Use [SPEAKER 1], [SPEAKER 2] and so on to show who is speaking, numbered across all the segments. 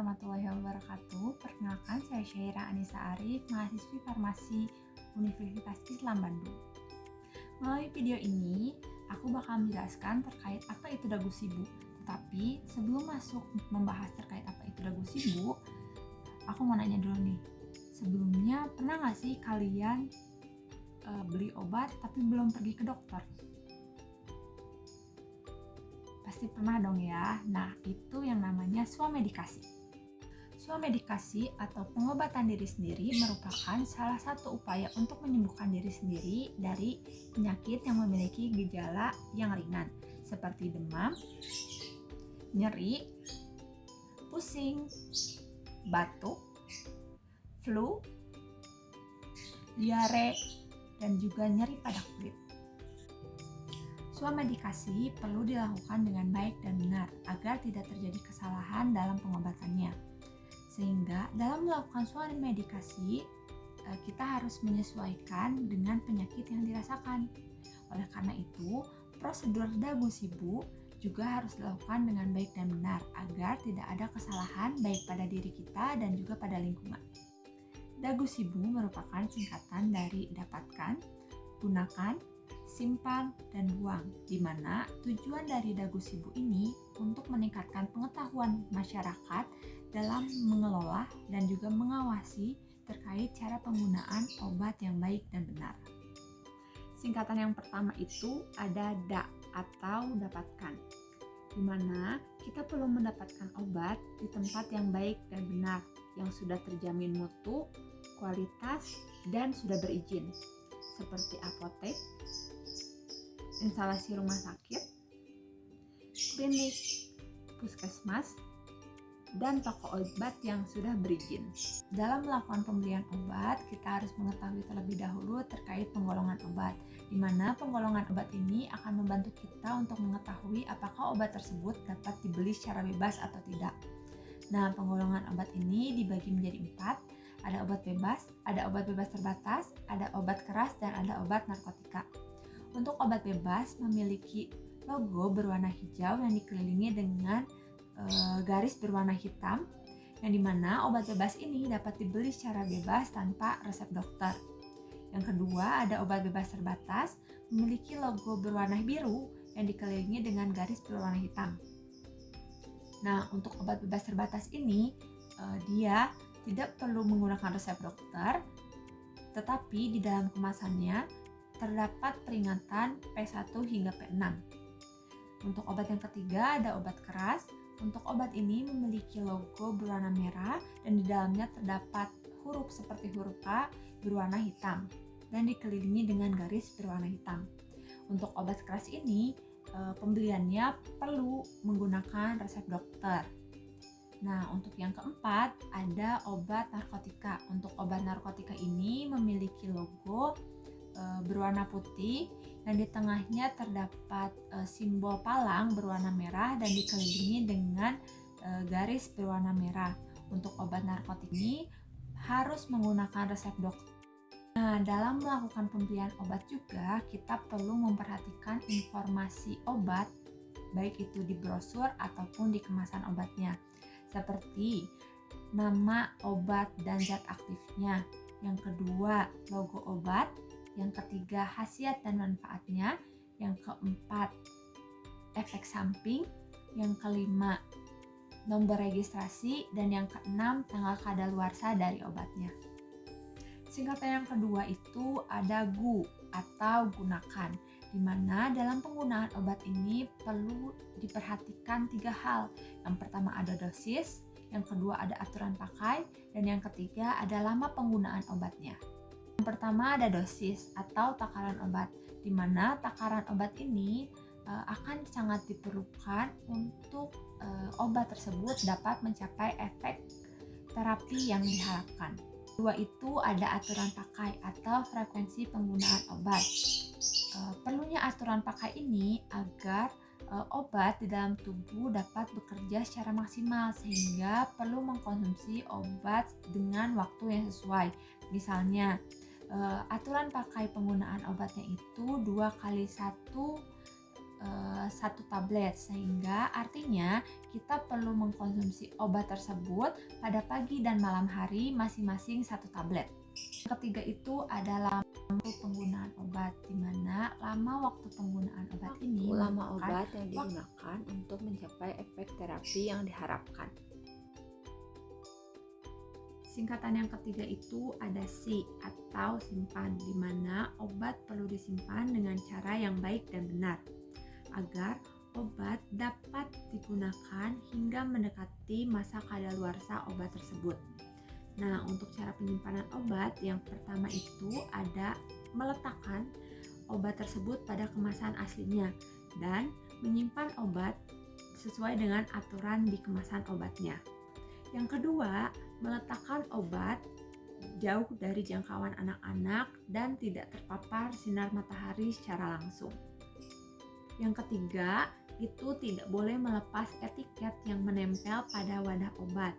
[SPEAKER 1] warahmatullahi wabarakatuh. Perkenalkan, saya Syaira Anissa Arif, mahasiswi farmasi Universitas Islam Bandung. Melalui video ini, aku bakal menjelaskan terkait apa itu dagu sibu. Tapi sebelum masuk membahas terkait apa itu dagu sibu, aku mau nanya dulu nih. Sebelumnya pernah nggak sih kalian beli obat tapi belum pergi ke dokter? Pasti pernah dong ya. Nah, itu yang namanya swamedikasi. Swamedikasi atau pengobatan diri sendiri merupakan salah satu upaya untuk menyembuhkan diri sendiri dari penyakit yang memiliki gejala yang ringan seperti demam, nyeri, pusing, batuk, flu, diare, dan juga nyeri pada kulit. Swamedikasi perlu dilakukan dengan baik dan benar agar tidak terjadi kesalahan dalam pengobatannya. Sehingga dalam melakukan swamedikasi, kita harus menyesuaikan dengan penyakit yang dirasakan. Oleh karena itu, prosedur dagu sibu juga harus dilakukan dengan baik dan benar agar tidak ada kesalahan baik pada diri kita dan juga pada lingkungan. Dagu sibu merupakan singkatan dari dapatkan, gunakan, simpan, dan buang, di mana tujuan dari dagu sibu ini untuk meningkatkan pengetahuan masyarakat dalam mengelola dan juga mengawasi terkait cara penggunaan obat yang baik dan benar. Singkatan yang pertama itu ada DA atau dapatkan, di mana kita perlu mendapatkan obat di tempat yang baik dan benar, yang sudah terjamin mutu, kualitas, dan sudah berizin, seperti apotek, instalasi rumah sakit, klinik, puskesmas, dan toko obat yang sudah berizin. Dalam melakukan pembelian obat, kita harus mengetahui terlebih dahulu terkait penggolongan obat, di mana penggolongan obat ini akan membantu kita untuk mengetahui apakah obat tersebut dapat dibeli secara bebas atau tidak. Nah, penggolongan obat ini dibagi menjadi 4, ada obat bebas terbatas, ada obat keras, dan ada obat narkotika. Untuk obat bebas memiliki logo berwarna hijau yang dikelilingi dengan garis berwarna hitam, yang dimana obat bebas ini dapat dibeli secara bebas tanpa resep dokter. Yang kedua, ada obat bebas terbatas memiliki logo berwarna biru yang dikelilingi dengan garis berwarna hitam. Nah, untuk obat bebas terbatas ini dia tidak perlu menggunakan resep dokter, tetapi di dalam kemasannya terdapat peringatan P1 hingga P6. Untuk obat yang ketiga ada obat keras. Untuk obat ini memiliki logo berwarna merah dan di dalamnya terdapat huruf seperti huruf A berwarna hitam dan dikelilingi dengan garis berwarna hitam. Untuk obat keras ini pembeliannya perlu menggunakan resep dokter. Nah, untuk yang keempat ada obat narkotika. Untuk obat narkotika ini memiliki logo berwarna putih dan di tengahnya terdapat simbol palang berwarna merah dan dikelilingi dengan garis berwarna merah. Untuk obat narkotik ini harus menggunakan resep dokter. Nah, dalam melakukan pembelian obat juga kita perlu memperhatikan informasi obat, baik itu di brosur ataupun di kemasan obatnya, seperti nama obat dan zat aktifnya. Yang kedua, logo obat. Yang ketiga, khasiat dan manfaatnya. Yang keempat, efek samping. Yang kelima, nomor registrasi. Dan yang keenam, tanggal kadaluarsa dari obatnya. Singkatan yang kedua itu ada GU atau gunakan, di mana dalam penggunaan obat ini perlu diperhatikan 3 hal. Yang pertama ada dosis, yang kedua ada aturan pakai, dan yang ketiga ada lama penggunaan obatnya. Yang pertama ada dosis atau takaran obat, di mana takaran obat ini akan sangat diperlukan untuk obat tersebut dapat mencapai efek terapi yang diharapkan. Kedua itu ada aturan pakai atau frekuensi penggunaan obat. Perlunya aturan pakai ini agar obat di dalam tubuh dapat bekerja secara maksimal, sehingga perlu mengkonsumsi obat dengan waktu yang sesuai. Misalnya, aturan pakai penggunaan obatnya itu 2 kali 1 1 tablet, sehingga artinya kita perlu mengkonsumsi obat tersebut pada pagi dan malam hari masing-masing 1 tablet. Yang ketiga itu adalah waktu penggunaan obat, di mana lama waktu penggunaan obat ini
[SPEAKER 2] lama
[SPEAKER 1] merupakan
[SPEAKER 2] obat yang digunakan untuk mencapai efek terapi yang diharapkan.
[SPEAKER 1] Singkatan yang ketiga itu ada C atau simpan, di mana obat perlu disimpan dengan cara yang baik dan benar agar obat dapat digunakan hingga mendekati masa kadaluarsa obat tersebut. Nah, untuk cara penyimpanan obat yang pertama itu ada meletakkan obat tersebut pada kemasan aslinya dan menyimpan obat sesuai dengan aturan di kemasan obatnya. Yang kedua, meletakkan obat jauh dari jangkauan anak-anak dan tidak terpapar sinar matahari secara langsung. Yang ketiga, itu tidak boleh melepas etiket yang menempel pada wadah obat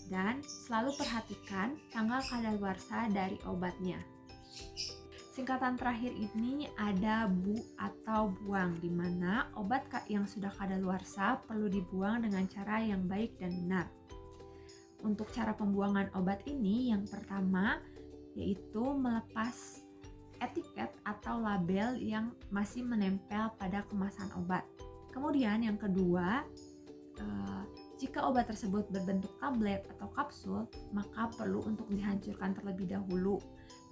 [SPEAKER 1] dan selalu perhatikan tanggal kadaluarsa dari obatnya. Singkatan terakhir ini ada bu atau buang, di mana obat yang sudah kadaluarsa perlu dibuang dengan cara yang baik dan benar. Untuk cara pembuangan obat ini, yang pertama yaitu melepas etiket atau label yang masih menempel pada kemasan obat. Kemudian yang kedua, jika obat tersebut berbentuk tablet atau kapsul, maka perlu untuk dihancurkan terlebih dahulu,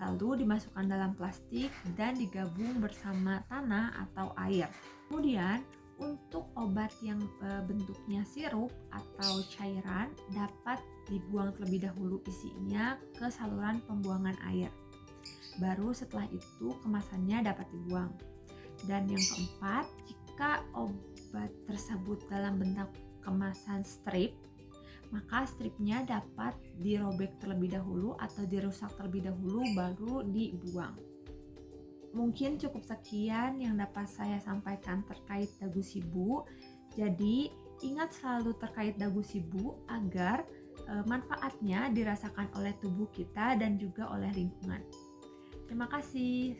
[SPEAKER 1] lalu dimasukkan dalam plastik dan digabung bersama tanah atau air. Kemudian untuk obat yang bentuknya sirup atau cairan dapat dibuang terlebih dahulu isinya ke saluran pembuangan air. Baru setelah itu kemasannya dapat dibuang. Dan yang keempat, jika obat tersebut dalam bentuk kemasan strip, maka stripnya dapat dirobek terlebih dahulu atau dirusak terlebih dahulu baru dibuang. Mungkin cukup sekian yang dapat saya sampaikan terkait dagu sibu. Jadi ingat selalu terkait dagu sibu agar manfaatnya dirasakan oleh tubuh kita dan juga oleh lingkungan. Terima kasih.